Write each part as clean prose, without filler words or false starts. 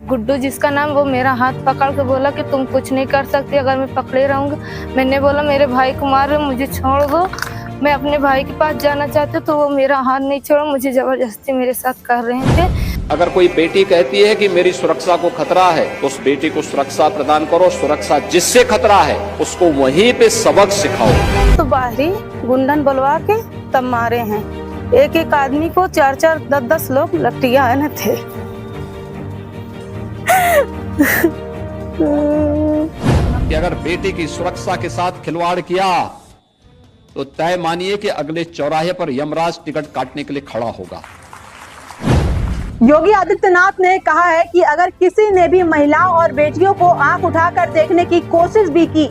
गुड्डू जिसका नाम, वो मेरा हाथ पकड़ के बोला कि तुम कुछ नहीं कर सकती अगर मैं पकड़े रहूंगा। मैंने बोला मेरे भाई को मार रहे, मुझे छोड़ दो, मैं अपने भाई के पास जाना चाहती हूँ। तो वो मेरा हाथ नहीं छोड़ा, मुझे जबरदस्ती मेरे साथ कर रहे थे। अगर कोई बेटी कहती है कि मेरी सुरक्षा को खतरा है तो उस बेटी को सुरक्षा प्रदान करो। सुरक्षा जिससे खतरा है उसको वहीं पे सबक सिखाओ। तो बाहरी गुंडन बुलवा के तब मारे हैं। एक एक आदमी को 4-4, 10-10 लोग लट्टियां आने थे। कि अगर बेटी की सुरक्षा के साथ खिलवाड़ किया तो तय मानिए कि अगले चौराहे पर यमराज टिकट काटने के लिए खड़ा होगा। योगी आदित्यनाथ ने कहा है कि अगर किसी ने भी महिलाओं और बेटियों को आंख उठाकर देखने की कोशिश भी की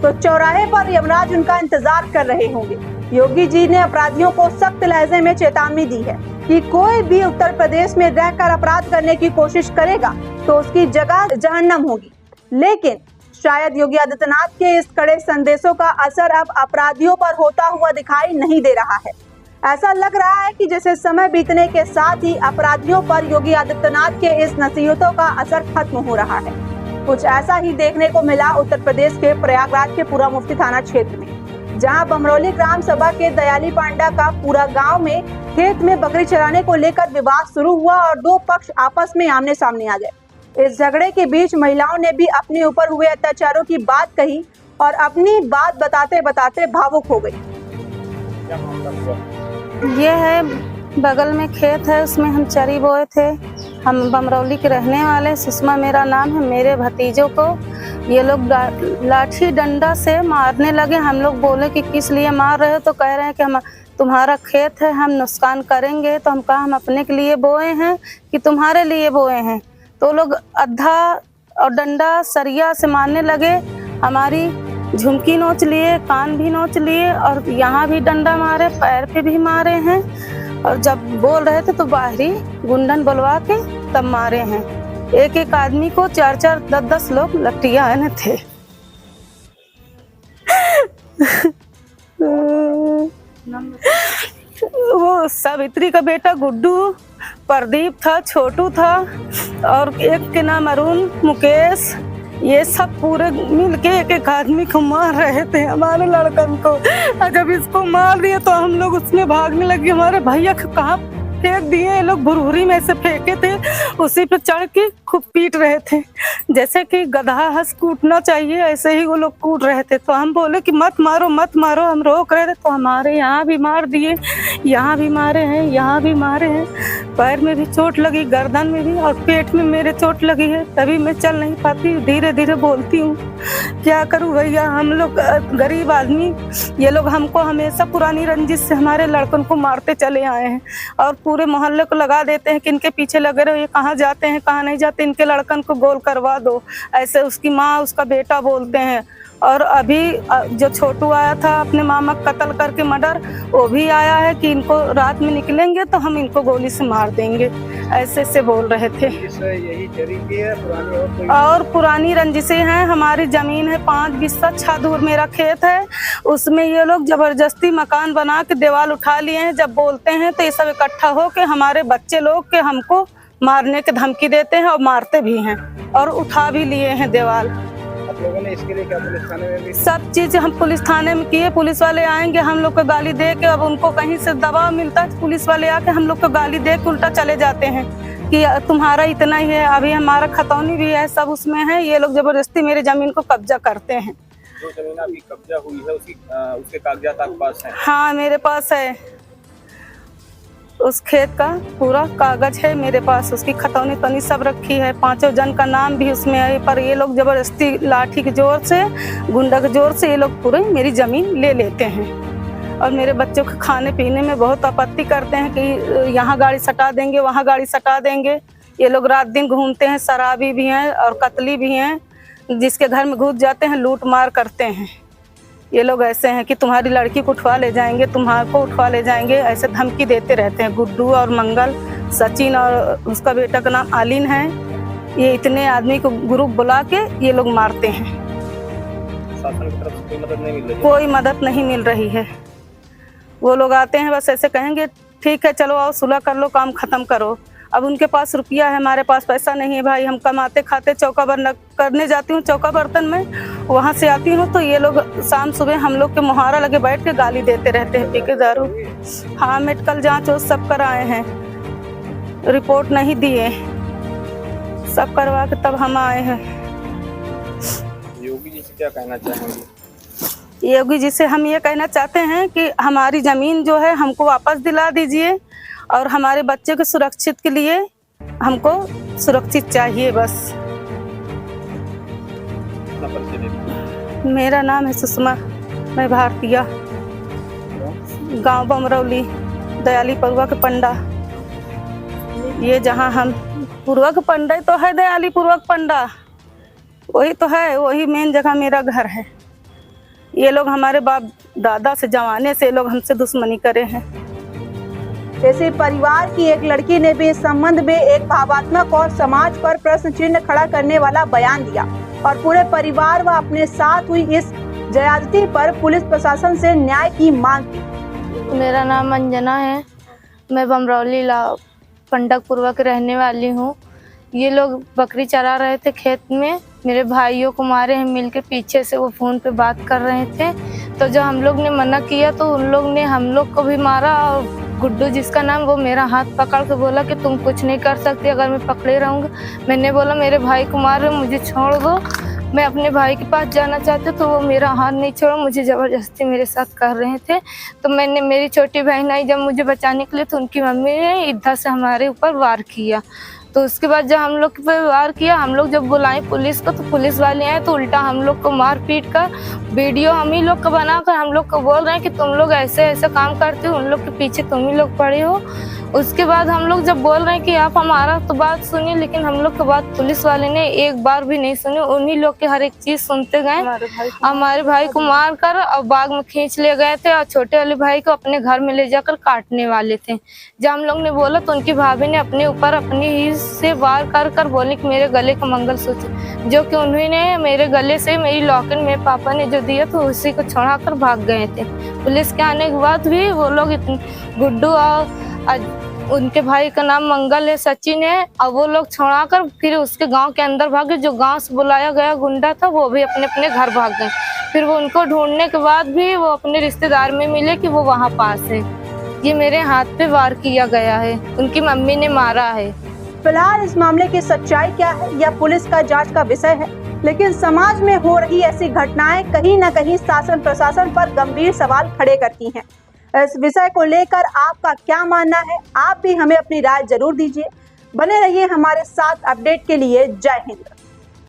तो चौराहे पर यमराज उनका इंतजार कर रहे होंगे। योगी जी ने अपराधियों को सख्त लहजे में चेतावनी दी है कि कोई भी उत्तर प्रदेश में रहकर अपराध करने की कोशिश करेगा तो उसकी जगह जहन्नम होगी। लेकिन शायद योगी आदित्यनाथ के इस कड़े संदेशों का असर अब अपराधियों पर होता हुआ दिखाई नहीं दे रहा है। ऐसा लग रहा है कि जैसे समय बीतने के साथ ही अपराधियों पर योगी आदित्यनाथ के इस नसीहतों का असर खत्म हो रहा है। कुछ ऐसा ही देखने को मिला उत्तर प्रदेश के प्रयागराज के पूरा मुफ्ती थाना क्षेत्र में, जहां बमरौली ग्राम सभा के दयाली पांडा का पूरा गांव में खेत में बकरी चराने को लेकर विवाद शुरू हुआ और दो पक्ष आपस में आमने सामने आ गए। इस झगड़े के बीच महिलाओं ने भी अपने ऊपर हुए अत्याचारों की बात कही और अपनी बात बताते बताते भावुक हो गई। ये है बगल में खेत है, उसमें हम चरी बोए थे। हम बमरौली के रहने वाले, सुषमा मेरा नाम है। मेरे भतीजों को ये लोग लाठी डंडा से मारने लगे। हम लोग बोले कि किस लिए मार रहे हो, तो कह रहे हैं कि हम तुम्हारा खेत है, हम नुकसान करेंगे। तो हम कहा हम अपने के लिए बोए हैं कि तुम्हारे लिए बोए हैं। तो लोग अद्धा और डंडा सरिया से मारने लगे। हमारी झुमकी नोच लिए, कान भी नोच लिए और यहाँ भी डंडा मारे, पैर पे भी मारे हैं। और जब बोल रहे थे तो बाहरी गुंडन बुलवा के तब मारे हैं। एक एक आदमी को 4-4, 10-10 लोग लट्टियां आने थे। वो सावित्री का बेटा गुड्डू, प्रदीप था, छोटू था और एक के नाम अरुण, मुकेश, ये सब पूरे मिलके एक एक आदमी को मार रहे थे हमारे लड़कन को। जब इसको मार दिए तो हम लोग उसमें भागने लगे। हमारे भैया को कहाँ फेंक दिए, ये लोग भुरभुरी में से फेंके थे, उसी पे चढ़ के खूब पीट रहे थे। जैसे कि गधा हंस कूटना चाहिए ऐसे ही वो लोग कूट रहे थे। तो हम बोले कि मत मारो मत मारो, हम रोक रहे थे। तो हमारे यहाँ भी मार दिए, यहाँ भी मारे हैं, यहाँ भी मारे हैं। पैर में भी चोट लगी, गर्दन में भी और पेट में मेरे चोट लगी है। तभी मैं चल नहीं पाती, धीरे धीरे बोलती हूँ। क्या करूँ भैया, हम लोग गरीब आदमी, ये लोग हमको हमेशा पुरानी रंजिश से हमारे लड़कन को मारते चले आए हैं और पूरे मोहल्ले को लगा देते हैं कि इनके पीछे लगे रहो, ये कहाँ जाते हैं कहाँ नहीं जाते, इनके लड़कन को गोल करवा दो। ऐसे उसकी माँ उसका बेटा बोलते हैं। और अभी जो छोटू आया था अपने मामा कत्ल करके मर्डर, वो भी आया है कि इनको रात में निकलेंगे तो हम इनको गोली से मार देंगे, ऐसे से बोल रहे थे। यही तरीके है पुरानी और पुरानी रंजिशें हैं। हमारी जमीन है 5 बिस्सा 6 दूर मेरा खेत है, उसमें ये लोग जबरदस्ती मकान बना के दीवार उठा लिए हैं। जब बोलते हैं तो ये सब इकट्ठा हो के हमारे बच्चे लोग के हमको मारने की धमकी देते हैं और मारते भी हैं और उठा भी लिए हैं दीवार। आप लोगों ने इसके लिए क्या पुलिस थाने में भी? सब चीज हम पुलिस थाने में किए। पुलिस वाले आएंगे, हम लोग को गाली दे के, अब उनको कहीं से दबाव मिलता है, पुलिस वाले आके हम लोग को गाली दे के उल्टा चले जाते हैं कि तुम्हारा इतना ही है। अभी हमारा खतौनी भी है, सब उसमें है। ये लोग जबरदस्ती मेरी जमीन को कब्जा करते हैं। जो जमीन अभी कब्जा हुई है उसके कागजात आपके पास हैं? हाँ मेरे पास है, उस खेत का पूरा कागज है मेरे पास, उसकी खतौनी तनी सब रखी है। 5 जन का नाम भी उसमें है। पर ये लोग जबरदस्ती लाठी के जोर से, गुंडा के जोर से ये लोग पूरे मेरी जमीन ले लेते हैं और मेरे बच्चों को खाने पीने में बहुत आपत्ति करते हैं कि यहाँ गाड़ी सटा देंगे, वहाँ गाड़ी सटा देंगे। ये लोग रात दिन घूमते हैं, शराबी भी हैं और कतली भी हैं, जिसके घर में घुस जाते हैं लूट मार करते हैं। ये लोग ऐसे हैं कि तुम्हारी लड़की को उठवा ले जाएंगे, तुम्हारे को उठवा ले जाएंगे, ऐसे धमकी देते रहते हैं। गुड्डू और मंगल, सचिन और उसका बेटा का नाम आलिन है। ये इतने आदमी को ग्रुप बुला के ये लोग मारते हैं। शासन की तरफ से कोई मदद नहीं मिल रही? कोई मदद नहीं मिल रही है। वो लोग आते हैं बस ऐसे कहेंगे ठीक है चलो आओ सुलह कर लो, काम खत्म करो। अब उनके पास रुपया है, हमारे पास पैसा नहीं है भाई। हम कमाते खाते चौका बर्तन करने जाती हूँ, चौका बर्तन में वहाँ से आती हूँ तो ये लोग शाम सुबह हम लोग के मुहारा लगे बैठ के गाली देते रहते हैं, पी के दारू। हाँ, मेडिकल जांच वो सब कराए हैं, रिपोर्ट नहीं दिए, सब करवा के तब हम आए हैं। योगी जी से क्या कहना चाहेंगे? योगी जी से हम ये कहना चाहते हैं कि हमारी ज़मीन जो है हमको वापस दिला दीजिए और हमारे बच्चे के सुरक्षित के लिए हमको सुरक्षित चाहिए बस। अपना परिचय दे दीजिए। मेरा नाम है सुषमा, मैं भारतीय, गांव बमरौली, दयाली पुरवा के पंडा। ये जहां हम पुरवा के पंडा तो है, दयाली पुरवा के पंडा वही तो है, वही मेन जगह मेरा घर है। ये लोग हमारे बाप दादा से जमाने से लोग हमसे दुश्मनी करे हैं। ऐसे परिवार की एक लड़की ने भी इस संबंध में एक भावनात्मक और समाज पर प्रश्न चिन्ह खड़ा करने वाला बयान दिया और पूरे परिवार व अपने साथ हुई इस ज्यादती पर पुलिस प्रशासन से न्याय की मांग की। मेरा नाम अंजना है, मैं बमरौली पंडकपुरवा के रहने वाली हूँ। ये लोग बकरी चरा रहे थे खेत में, मेरे भाइयों को मारे हैं मिलके, पीछे से वो फ़ोन पे बात कर रहे थे। तो जब हम लोग ने मना किया तो उन लोग ने हम लोग को भी मारा और गुड्डू जिसका नाम, वो मेरा हाथ पकड़ के बोला कि तुम कुछ नहीं कर सकती अगर मैं पकड़े रहूँगा। मैंने बोला मेरे भाई को मार रहे, मुझे छोड़ दो, मैं अपने भाई के पास जाना चाहती। तो वो मेरा हाथ नहीं छोड़ा, मुझे ज़बरदस्ती मेरे साथ कर रहे थे। तो मेरी छोटी बहन आई जब मुझे बचाने के लिए, तो उनकी मम्मी ने इधर से हमारे ऊपर वार किया। तो उसके बाद जब हम लोग पे वार किया, हम लोग जब बुलाए पुलिस को तो पुलिस वाले आए तो उल्टा हम लोग को मार पीट कर वीडियो हम ही लोग को बनाकर हम लोग को बोल रहे हैं कि तुम लोग ऐसे ऐसे काम करते हो, उन लोग के पीछे तुम ही लोग पड़े हो। उसके बाद हम लोग जब बोल रहे हैं कि आप हमारा तो बात सुनिए, लेकिन हम लोग की बात पुलिस वाले ने एक बार भी नहीं सुनी। उन्हीं लोग के हर एक चीज़ सुनते गए। हमारे भाई को मार कर और बाग में खींच ले गए थे और छोटे वाले भाई को अपने घर में ले जाकर काटने वाले थे। जब हम लोग ने बोला तो उनकी भाभी ने अपने ऊपर अपनी ही से वार कर बोली कि मेरे गले का मंगलसूत्र, जो कि उन्होंने मेरे गले से मेरी लॉकेट मेरे पापा ने जो दिया तो उसी को छोड़ा कर भाग गए थे। पुलिस के आने के बाद भी वो लोग गुड्डू और उनके भाई का नाम मंगल है, सचिन है, और वो लोग छोड़ा कर फिर उसके गांव के अंदर भागे। जो गांव से बुलाया गया गुंडा था वो भी अपने अपने घर भाग गए। फिर वो उनको ढूंढने के बाद भी वो अपने रिश्तेदार में मिले कि वो वहाँ पास है। ये मेरे हाथ पे वार किया गया है, उनकी मम्मी ने मारा है। फिलहाल इस मामले की सच्चाई क्या है यह पुलिस का जांच का विषय है, लेकिन समाज में हो रही ऐसी घटनाएं कहीं न कहीं शासन प्रशासन पर गंभीर सवाल खड़े करती हैं। इस विषय को लेकर आपका क्या मानना है? आप भी हमें अपनी राय जरूर दीजिए। बने रहिए हमारे साथ अपडेट के लिए। जय हिंद।